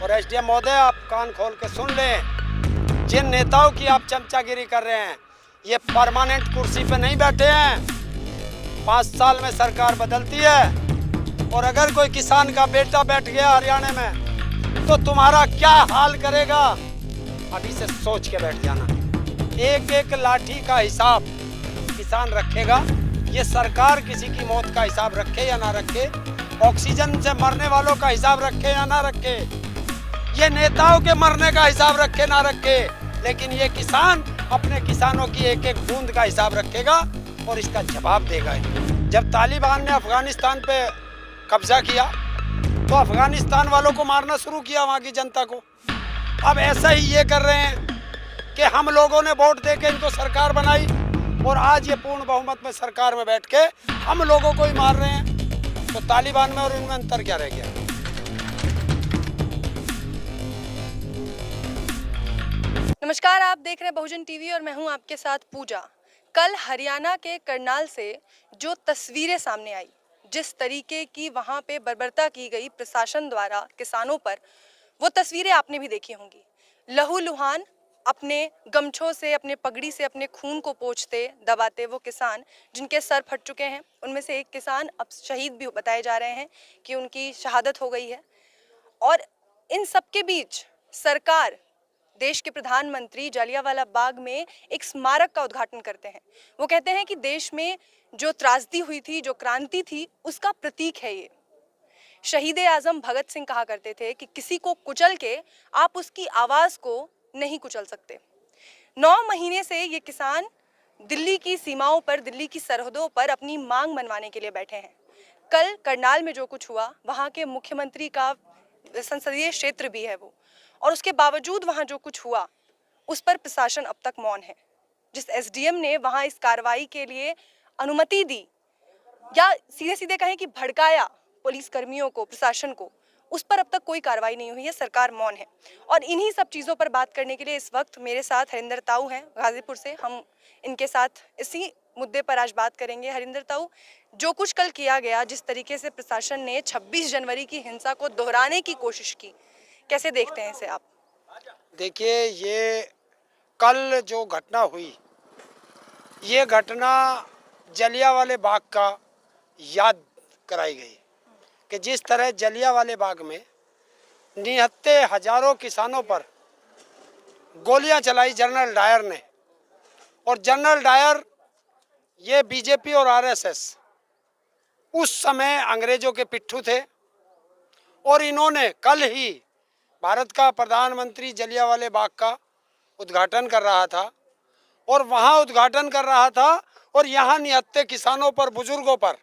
और एसडीएम महोदय, आप कान खोल के सुन लें, जिन नेताओं की आप चमचागिरी कर रहे हैं, ये परमानेंट कुर्सी पे नहीं बैठे हैं। 5 साल में सरकार बदलती है, और अगर कोई किसान का बेटा बैठ गया हरियाणा में तो तुम्हारा क्या हाल करेगा, अभी से सोच के बैठ जाना। एक एक लाठी का हिसाब किसान रखेगा। ये सरकार किसी की मौत का हिसाब रखे या ना रखे, ऑक्सीजन से मरने वालों का हिसाब रखे या ना रखे, ये नेताओं के मरने का हिसाब रखे ना रखे, लेकिन ये किसान अपने किसानों की एक एक बूंद का हिसाब रखेगा और इसका जवाब देगा। जब तालिबान ने अफगानिस्तान पे कब्जा किया तो अफगानिस्तान वालों को मारना शुरू किया, वहाँ की जनता को। अब ऐसा ही ये कर रहे हैं कि हम लोगों ने वोट दे के इनको सरकार बनाई और आज ये पूर्ण बहुमत में सरकार में बैठ के हम लोगों को ही मार रहे हैं। तो तालिबान में और इनमें अंतर क्या रह गया? नमस्कार, आप देख रहे हैं बहुजन टीवी और मैं हूं आपके साथ पूजा। कल हरियाणा के करनाल से जो तस्वीरें सामने आई, जिस तरीके की वहां पे बर्बरता की गई प्रशासन द्वारा किसानों पर, वो तस्वीरें आपने भी देखी होंगी। लहूलुहान अपने गमछों से, अपने पगड़ी से अपने खून को पोंछते दबाते वो किसान जिनके सर फट चुके हैं, उनमें से एक किसान अब शहीद भी बताए जा रहे हैं कि उनकी शहादत हो गई है। और इन सबके बीच सरकार, देश के प्रधानमंत्री जलियांवाला बाग में एक स्मारक का उद्घाटन करते हैं। वो कहते हैं कि देश में जो त्रासदी हुई थी, जो क्रांति थी, उसका प्रतीक है ये। शहीद आजम भगत सिंह कहा करते थे कि किसी को कुचल के आप उसकी आवाज को नहीं कुचल सकते। 9 महीने से ये किसान दिल्ली की सीमाओं पर, दिल्ली की सरहदों पर अपनी मांग मनवाने के लिए बैठे हैं। कल करनाल में जो कुछ हुआ, वहां के मुख्यमंत्री का संसदीय क्षेत्र भी है वो, और उसके बावजूद वहां जो कुछ हुआ उस पर प्रशासन अब तक मौन है। जिस एसडीएम ने वहां इस कार्रवाई के लिए अनुमति दी, या सीधे सीधे कहें कि भड़काया पुलिस कर्मियों को, प्रशासन को, उस पर अब तक कोई कार्रवाई नहीं हुई है, सरकार मौन है। और इन्हीं सब चीज़ों पर बात करने के लिए इस वक्त मेरे साथ हरिंदर ताऊ हैं गाजीपुर से। हम इनके साथ इसी मुद्दे पर आज बात करेंगे। हरिंदर ताऊ, जो कुछ कल किया गया, जिस तरीके से प्रशासन ने 26 जनवरी की हिंसा को दोहराने की कोशिश की, कैसे देखते हैं इसे आप? देखिए, ये कल जो घटना हुई, ये घटना जलियांवाले बाग का याद कराई गई कि जिस तरह जलियांवाले बाग में निहत्थे हजारों किसानों पर गोलियां चलाई जनरल डायर ने, और जनरल डायर ये बीजेपी और आरएसएस उस समय अंग्रेजों के पिट्ठू थे, और इन्होंने कल ही भारत का प्रधानमंत्री जलियांवाले बाग का उद्घाटन कर रहा था, और वहां उद्घाटन कर रहा था और यहाँ निहत्थे किसानों पर, बुजुर्गों पर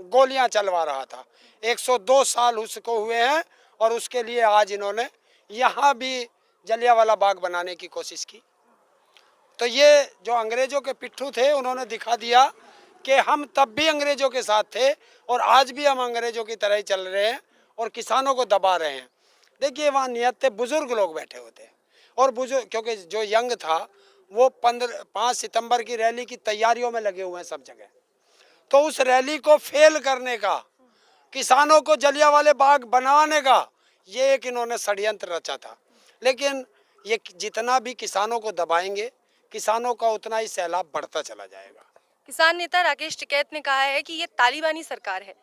गोलियां चलवा रहा था। 102 साल उसको हुए हैं, और उसके लिए आज इन्होंने यहाँ भी जलियांवाला बाग बनाने की कोशिश की। तो ये जो अंग्रेजों के पिट्ठू थे, उन्होंने दिखा दिया कि हम तब भी अंग्रेजों के साथ थे और आज भी हम अंग्रेजों की तरह ही चल रहे हैं और किसानों को दबा रहे हैं। देखिए, वहाँ निहत्थे बुजुर्ग लोग बैठे होते, और बुजुर्ग, क्योंकि जो यंग था वो 5 सितंबर की रैली की तैयारियों में लगे हुए हैं सब जगह। तो उस रैली को फेल करने का, किसानों को जलियांवाले बाग बनाने का, ये एक इन्होंने षड्यंत्र रचा था। लेकिन ये जितना भी किसानों को दबाएंगे, किसानों का उतना ही सैलाब बढ़ता चला जाएगा। किसान नेता राकेश टिकैत ने कहा है कि ये तालिबानी सरकार है।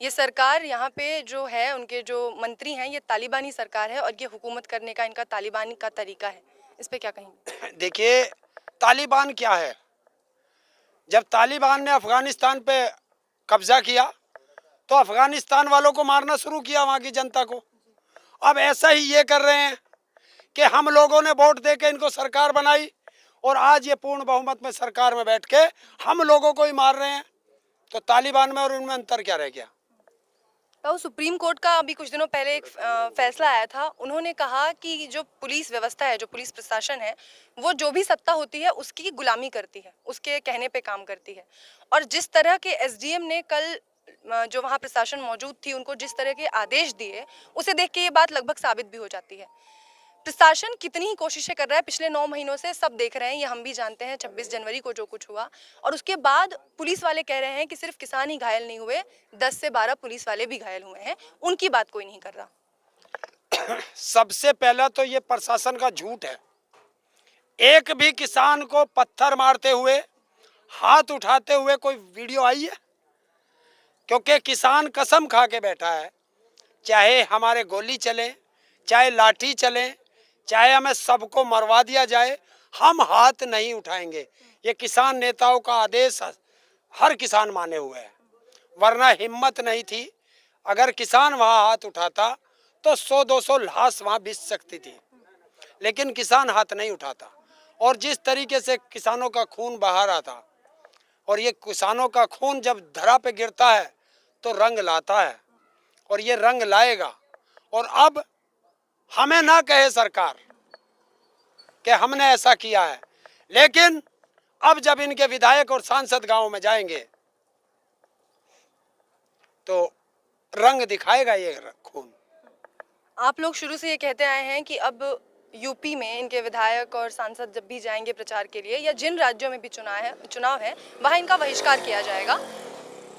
ये सरकार यहाँ पे जो है, उनके जो मंत्री हैं, ये तालिबानी सरकार है और ये हुकूमत करने का इनका तालिबानी का तरीका है। इस पे क्या कहेंगे? देखिए, तालिबान क्या है? जब तालिबान ने अफगानिस्तान पे कब्जा किया तो अफगानिस्तान वालों को मारना शुरू किया, वहाँ की जनता को। अब ऐसा ही ये कर रहे हैं कि हम लोगों ने वोट दे के इनको सरकार बनाई और आज ये पूर्ण बहुमत में सरकार में बैठ के हम लोगों को ही मार रहे हैं। तो तालिबान में और इनमें अंतर क्या रह गया? तो सुप्रीम कोर्ट का अभी कुछ दिनों पहले एक फैसला आया था। उन्होंने कहा कि जो पुलिस व्यवस्था है, जो पुलिस प्रशासन है, वो जो भी सत्ता होती है उसकी गुलामी करती है, उसके कहने पे काम करती है। और जिस तरह के एसडीएम ने कल, जो वहाँ प्रशासन मौजूद थी, उनको जिस तरह के आदेश दिए, उसे देख के ये बात लगभग साबित भी हो जाती है। प्रशासन कितनी ही कोशिशें कर रहा है पिछले 9 महीनों से, सब देख रहे हैं, ये हम भी जानते हैं 26 जनवरी को जो कुछ हुआ। और उसके बाद पुलिस वाले कह रहे हैं कि सिर्फ किसान ही घायल नहीं हुए, 10 से 12 पुलिस वाले भी घायल हुए हैं, उनकी बात कोई नहीं कर रहा। सबसे पहला तो ये प्रशासन का झूठ है। एक भी किसान को पत्थर मारते हुए, हाथ उठाते हुए कोई वीडियो आई है? क्योंकि किसान कसम खा के बैठा है, चाहे हमारे गोली चले, चाहे लाठी चले, चाहे हमें सबको मरवा दिया जाए, हम हाथ नहीं उठाएंगे। ये किसान नेताओं का आदेश हर किसान माने हुए है, वरना हिम्मत नहीं थी। अगर किसान वहां हाथ उठाता तो 100-200 लाश वहां बिछ सकती थी, लेकिन किसान हाथ नहीं उठाता। और जिस तरीके से किसानों का खून बहा रहा था, और ये किसानों का खून जब धरा पे गिरता है तो रंग लाता है, और ये रंग लाएगा। और अब हमें ना कहे सरकार कि हमने ऐसा किया है, लेकिन अब जब इनके विधायक और सांसद गांव में जाएंगे तो रंग दिखाएगा ये खून। आप लोग शुरू से ये कहते आए हैं कि अब यूपी में इनके विधायक और सांसद जब भी जाएंगे प्रचार के लिए, या जिन राज्यों में भी चुनाव है वहाँ इनका बहिष्कार किया जाएगा।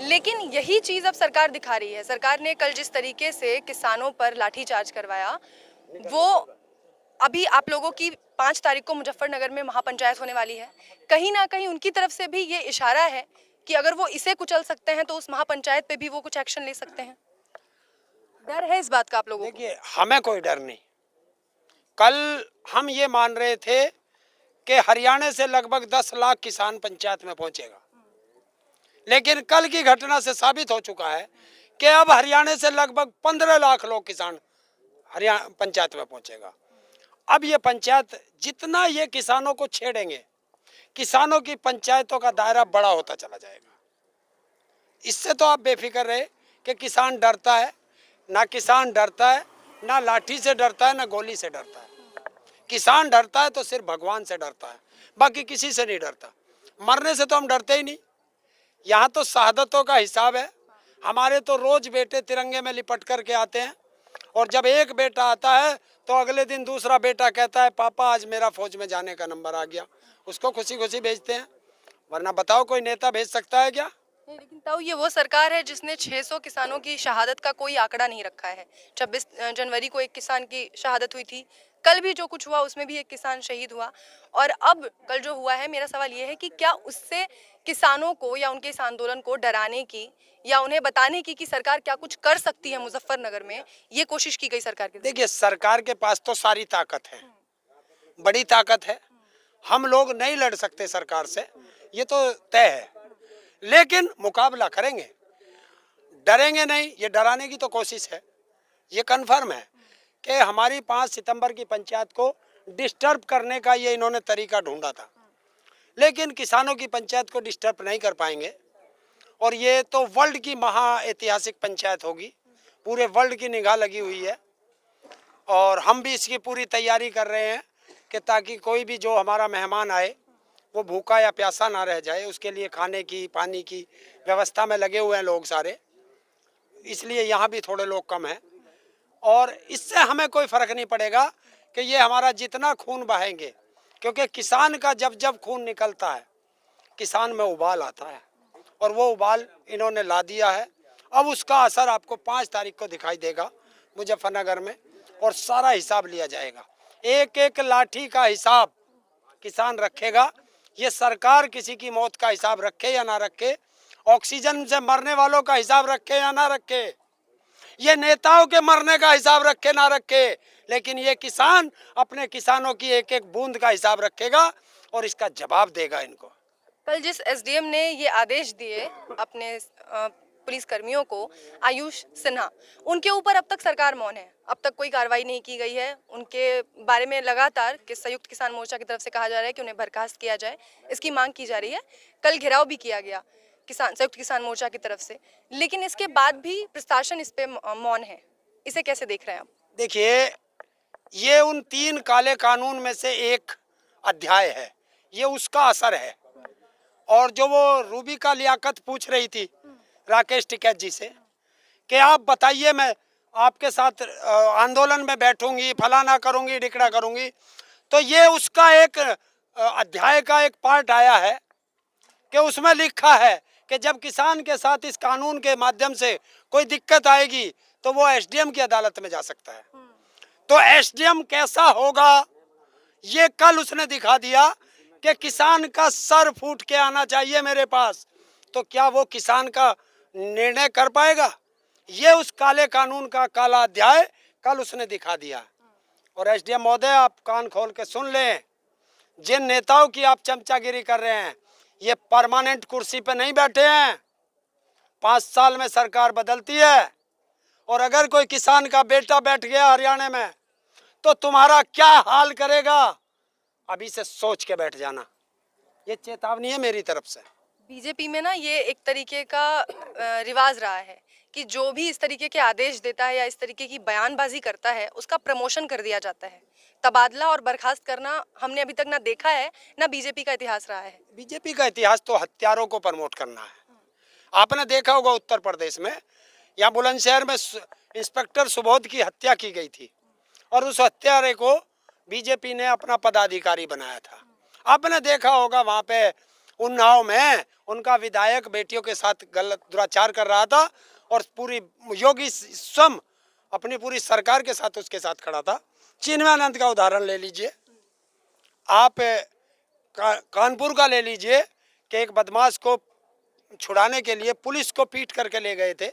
लेकिन यही चीज़ अब सरकार दिखा रही है। सरकार ने कल जिस तरीके से किसानों पर लाठीचार्ज करवाया, वो अभी आप लोगों की 5 तारीख को मुजफ्फरनगर में महापंचायत होने वाली है। कहीं ना कहीं उनकी तरफ से भी ये इशारा है कि अगर वो इसे कुचल सकते हैं तो उस महापंचायत पे भी वो कुछ एक्शन ले सकते हैं। डर है इस बात का आप लोगों को? देखिए, हमें कोई डर नहीं। कल हम ये मान रहे थे कि हरियाणा से लगभग 10 लाख किसान पंचायत में पहुंचेगा, लेकिन कल की घटना से साबित हो चुका है कि अब हरियाणा से लगभग 15 लाख लोग किसान हरियाणा पंचायत में पहुंचेगा। अब ये पंचायत जितना ये किसानों को छेड़ेंगे, किसानों की पंचायतों का दायरा बड़ा होता चला जाएगा। इससे तो आप बेफिक्र रहे कि किसान डरता है। ना किसान डरता है, ना लाठी से डरता है, ना गोली से डरता है। किसान डरता है तो सिर्फ भगवान से डरता है, बाकी किसी से नहीं डरता। मरने से तो हम डरते ही नहीं। यहाँ तो शहादतों का हिसाब है। हमारे तो रोज बेटे तिरंगे में लिपट करके आते हैं, और जब एक बेटा आता है तो अगले दिन दूसरा बेटा कहता है पापा आज मेरा फौज में जाने का नंबर आ गया। उसको खुशी खुशी भेजते हैं, वरना बताओ कोई नेता भेज सकता है क्या? लेकिन ताऊ, ये वो सरकार है जिसने 600 किसानों की शहादत का कोई आंकड़ा नहीं रखा है। 26 जनवरी को एक किसान की शहादत हुई थी, कल भी जो कुछ हुआ उसमें भी एक किसान शहीद हुआ, और अब कल जो हुआ है, मेरा सवाल ये है कि क्या उससे किसानों को या उनके इस आंदोलन को डराने की या उन्हें बताने की कि सरकार क्या कुछ कर सकती है मुजफ्फरनगर में, ये कोशिश की गई सरकार की? देखिए, सरकार के पास तो सारी ताकत है, बड़ी ताकत है। हम लोग नहीं लड़ सकते सरकार से, ये तो तय है, लेकिन मुकाबला करेंगे, डरेंगे नहीं। ये डराने की तो कोशिश है। ये कन्फर्म है कि हमारी 5 सितंबर की पंचायत को डिस्टर्ब करने का ये इन्होंने तरीका ढूंढा था, लेकिन किसानों की पंचायत को डिस्टर्ब नहीं कर पाएंगे। और ये तो वर्ल्ड की महा ऐतिहासिक पंचायत होगी, पूरे वर्ल्ड की निगाह लगी हुई है, और हम भी इसकी पूरी तैयारी कर रहे हैं कि ताकि कोई भी जो हमारा मेहमान आए वो भूखा या प्यासा ना रह जाए। उसके लिए खाने की, पानी की व्यवस्था में लगे हुए हैं लोग सारे, इसलिए यहाँ भी थोड़े लोग कम हैं। और इससे हमें कोई फ़र्क नहीं पड़ेगा कि ये हमारा जितना खून बहाएंगे, क्योंकि किसान का जब जब खून निकलता है किसान में उबाल आता है, और वो उबाल इन्होंने ला दिया है। अब उसका असर आपको 5 तारीख को दिखाई देगा मुजफ्फरनगर में, और सारा हिसाब लिया जाएगा। एक एक लाठी का हिसाब किसान रखेगा। ये सरकार किसी की मौत का हिसाब रखे या ना रखे, ऑक्सीजन से मरने वालों का हिसाब रखे या ना रखे, ये नेताओं के मरने का हिसाब रखे ना रखे, लेकिन ये किसान अपने किसानों की एक एक बूंद का हिसाब रखेगा और इसका जवाब देगा इनको। कल जिस एसडीएम ने ये आदेश दिए अपने पुलिस कर्मियों को, आयुष सिन्हा, उनके ऊपर अब तक सरकार मौन है। अब तक कोई कार्रवाई नहीं की गई है। उनके बारे में लगातार कि संयुक्त किसान मोर्चा की तरफ से कहा जा रहा है कि उन्हें बर्खास्त किया जाए, इसकी मांग की जा रही है। कल घेराव भी किया गया संयुक्त किसान मोर्चा की तरफ से, लेकिन इसके बाद भी प्रशासन इस पे मौन है। इसे कैसे देख रहे हैं आप? देखिए, ये उन 3 काले कानून में से एक अध्याय है, ये उसका असर है। और जो वो रूबी का लियाकत पूछ रही थी राकेश टिकैत जी से कि आप बताइए, मैं आपके साथ आंदोलन में बैठूंगी, फलाना करूंगी, ढिकड़ा करूंगी, तो ये उसका एक अध्याय का एक पार्ट आया है कि उसमें लिखा है कि जब किसान के साथ इस कानून के माध्यम से कोई दिक्कत आएगी तो वो एसडीएम की अदालत में जा सकता है। तो एसडीएम कैसा होगा ये कल उसने दिखा दिया कि किसान का सर फूट के आना चाहिए मेरे पास, तो क्या वो किसान का निर्णय कर पाएगा? ये उस काले कानून का काला अध्याय कल उसने दिखा दिया। और एसडीएम महोदय, आप कान खोल के सुन लें, जिन नेताओं की आप चमचागिरी कर रहे हैं ये परमानेंट कुर्सी पे नहीं बैठे हैं। 5 साल में सरकार बदलती है, और अगर कोई किसान का बेटा बैठ गया हरियाणा में तो तुम्हारा क्या हाल करेगा, अभी से सोच के बैठ जाना। ये चेतावनी है मेरी तरफ से। बीजेपी में ना ये एक तरीके का रिवाज रहा है कि जो भी इस तरीके के आदेश देता है या इस तरीके की बयानबाजी करता है उसका प्रमोशन कर दिया जाता है। तबादला और बर्खास्त करना हमने अभी तक ना देखा है ना बीजेपी का इतिहास रहा है। बीजेपी का इतिहास तो हत्यारों को प्रमोट करना है। आपने देखा होगा उत्तर प्रदेश में, यहाँ बुलंदशहर में इंस्पेक्टर सुबोध की हत्या की गई थी, और उस हत्यारे को बीजेपी ने अपना पदाधिकारी बनाया था। आपने देखा होगा वहाँ पे उन्नाव में उनका विधायक बेटियों के साथ गलत दुराचार कर रहा था, और पूरी योगी स्वयं अपनी पूरी सरकार के साथ उसके साथ खड़ा था। चिन्मयानंद का उदाहरण ले लीजिए, आप कानपुर का ले लीजिए कि एक बदमाश को छुड़ाने के लिए पुलिस को पीट करके ले गए थे।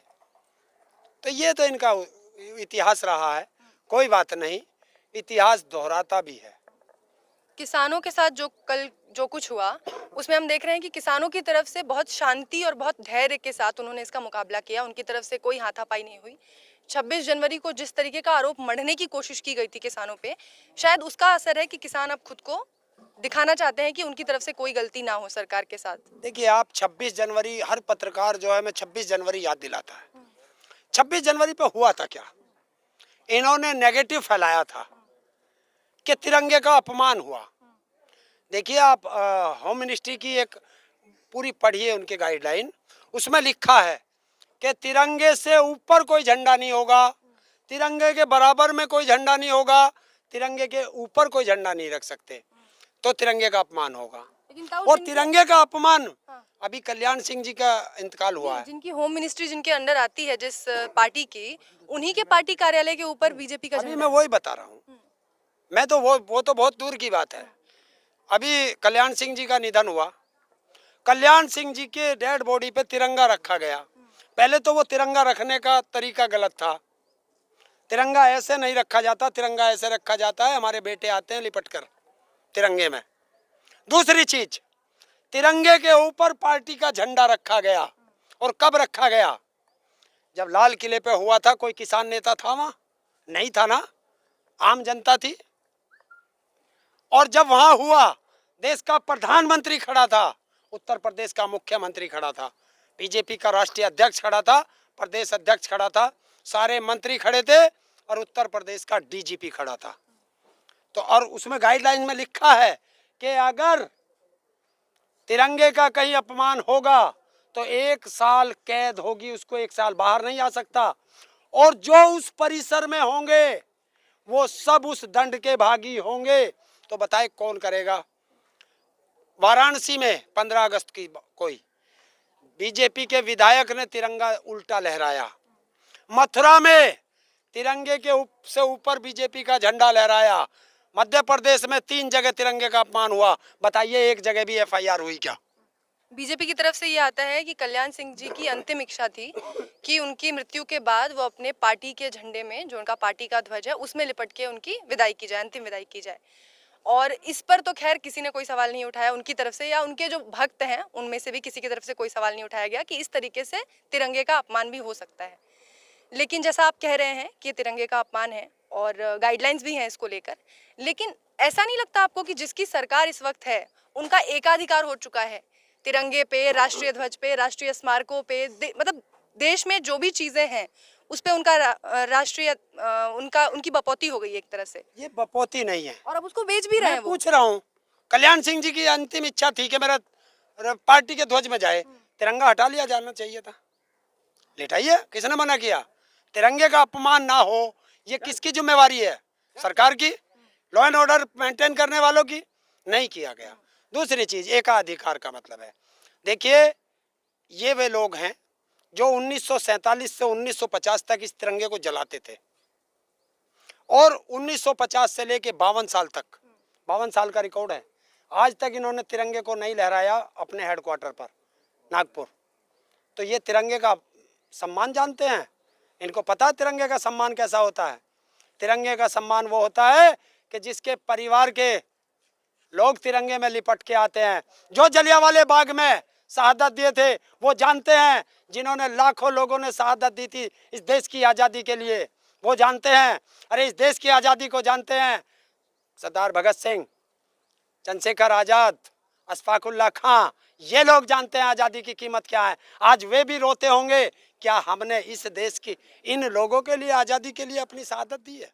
तो ये तो इनका इतिहास रहा है, कोई बात नहीं, इतिहास दोहराता भी है। किसानों के साथ जो कुछ हुआ उसमें हम देख रहे हैं कि किसानों की तरफ से बहुत शांति और बहुत धैर्य के साथ उन्होंने इसका मुकाबला किया। उनकी तरफ से कोई हाथापाई नहीं हुई। 26 जनवरी को जिस तरीके का आरोप मढ़ने की कोशिश की गई थी किसानों पे, शायद उसका असर है कि किसान अब खुद को दिखाना चाहते हैं कि उनकी तरफ से कोई गलती ना हो सरकार के साथ। देखिए, आप 26 जनवरी, हर पत्रकार जो है मैं 26 जनवरी याद दिलाता है। 26 जनवरी पे हुआ था क्या? इन्होंने नेगेटिव फैलाया था कि तिरंगे का अपमान हुआ। देखिए, आप होम मिनिस्ट्री की एक पूरी पढ़िए उनके गाइडलाइन, उसमें लिखा है कि तिरंगे से ऊपर कोई झंडा नहीं होगा, तिरंगे के बराबर में कोई झंडा नहीं होगा, तिरंगे के ऊपर कोई झंडा नहीं रख सकते, तो तिरंगे का अपमान होगा। और तिरंगे का अपमान, अभी कल्याण सिंह जी का इंतकाल हुआ है, जिनकी होम मिनिस्ट्री जिनके अंडर आती है जिस पार्टी की, उन्हीं के पार्टी कार्यालय के ऊपर बीजेपी का अभी झंडा। मैं वही बता रहा हूँ। मैं तो वो तो बहुत दूर की बात है। अभी कल्याण सिंह जी का निधन हुआ, कल्याण सिंह जी के डेड बॉडी पे तिरंगा रखा गया। पहले तो वो तिरंगा रखने का तरीका गलत था। तिरंगा ऐसे नहीं रखा जाता, तिरंगा ऐसे रखा जाता है, हमारे बेटे आते हैं लिपट कर तिरंगे में। दूसरी चीज, तिरंगे के ऊपर पार्टी का झंडा रखा गया, और कब रखा गया? जब लाल किले पे हुआ था, कोई किसान नेता था वहां? नहीं था ना, आम जनता थी। और जब वहां हुआ, देश का प्रधानमंत्री खड़ा था, उत्तर प्रदेश का मुख्यमंत्री खड़ा था, बीजेपी का राष्ट्रीय अध्यक्ष खड़ा था, प्रदेश अध्यक्ष खड़ा था, सारे मंत्री खड़े थे, और उत्तर प्रदेश का डीजीपी खड़ा था। तो और उसमें गाइडलाइन में लिखा है कि अगर तिरंगे का कहीं अपमान होगा तो 1 साल कैद होगी, उसको 1 साल बाहर नहीं आ सकता, और जो उस परिसर में होंगे वो सब उस दंड के भागी होंगे। तो बताए कौन करेगा? वाराणसी में 15 अगस्त की कोई बीजेपी के विधायक ने तिरंगा उल्टा लहराया, मथुरा में तिरंगे के से ऊपर बीजेपी का झंडा लहराया, मध्य प्रदेश में 3 जगह तिरंगे का अपमान हुआ। बताइए, एक जगह भी एफआईआर हुई क्या? बीजेपी की तरफ से ये आता है कि कल्याण सिंह जी की अंतिम इच्छा थी कि उनकी मृत्यु के बाद वो अपने पार्टी के झंडे में, जो उनका पार्टी का ध्वज है, उसमें लिपट के उनकी विदाई की जाए, अंतिम विदाई की जाए। और इस पर तो खैर किसी ने कोई सवाल नहीं उठाया उनकी तरफ से, या उनके जो भक्त हैं उनमें से भी किसी की तरफ से कोई सवाल नहीं उठाया गया कि इस तरीके से तिरंगे का अपमान भी हो सकता है। लेकिन जैसा आप कह रहे हैं कि तिरंगे का अपमान है और गाइडलाइंस भी हैं इसको लेकर, लेकिन ऐसा नहीं लगता आपको कि जिसकी सरकार इस वक्त है उनका एकाधिकार हो चुका है तिरंगे पे, राष्ट्रीय ध्वज पे, राष्ट्रीय स्मारकों पे, मतलब देश में जो भी चीजें हैं उस पे उनका राष्ट्रीय उनकी बपौती हो गई है एक तरह से। ये बपौती नहीं है, और अब उसको बेच भी रहे हैं। मैं पूछ रहा हूँ, कल्याण सिंह जी की अंतिम इच्छा थी कि मेरा पार्टी के ध्वज में जाए, तिरंगा हटा लिया जाना चाहिए था। लेटाइए, किसने मना किया? तिरंगे का अपमान ना हो, ये किसकी जिम्मेवारी है? सरकार की, लॉ एंड ऑर्डर मेंटेन करने वालों की? नहीं किया गया। दूसरी चीज, एकाधिकार का मतलब है, देखिए ये वे लोग हैं जो 1947 से 1950 तक इस तिरंगे को जलाते थे, और 1950 से लेके 52 साल तक, 52 साल का रिकॉर्ड है, आज तक इन्होंने तिरंगे को नहीं लहराया अपने हेडक्वार्टर पर नागपुर। तो ये तिरंगे का सम्मान जानते हैं, इनको पता है तिरंगे का सम्मान कैसा होता है। तिरंगे का सम्मान वो होता है कि जिसके परिवार के लोग तिरंगे में लिपट के आते हैं। जो जलियांवाले बाग में शहादत दिए थे वो जानते हैं, जिन्होंने लाखों लोगों ने शहादत दी थी इस देश की आज़ादी के लिए, वो जानते हैं। अरे इस देश की आज़ादी को जानते हैं सरदार भगत सिंह, चंद्रशेखर आज़ाद, अशफाकुल्ला खां, ये लोग जानते हैं आज़ादी की कीमत क्या है। आज वे भी रोते होंगे, क्या हमने इस देश की इन लोगों के लिए आज़ादी के लिए अपनी शहादत दी है।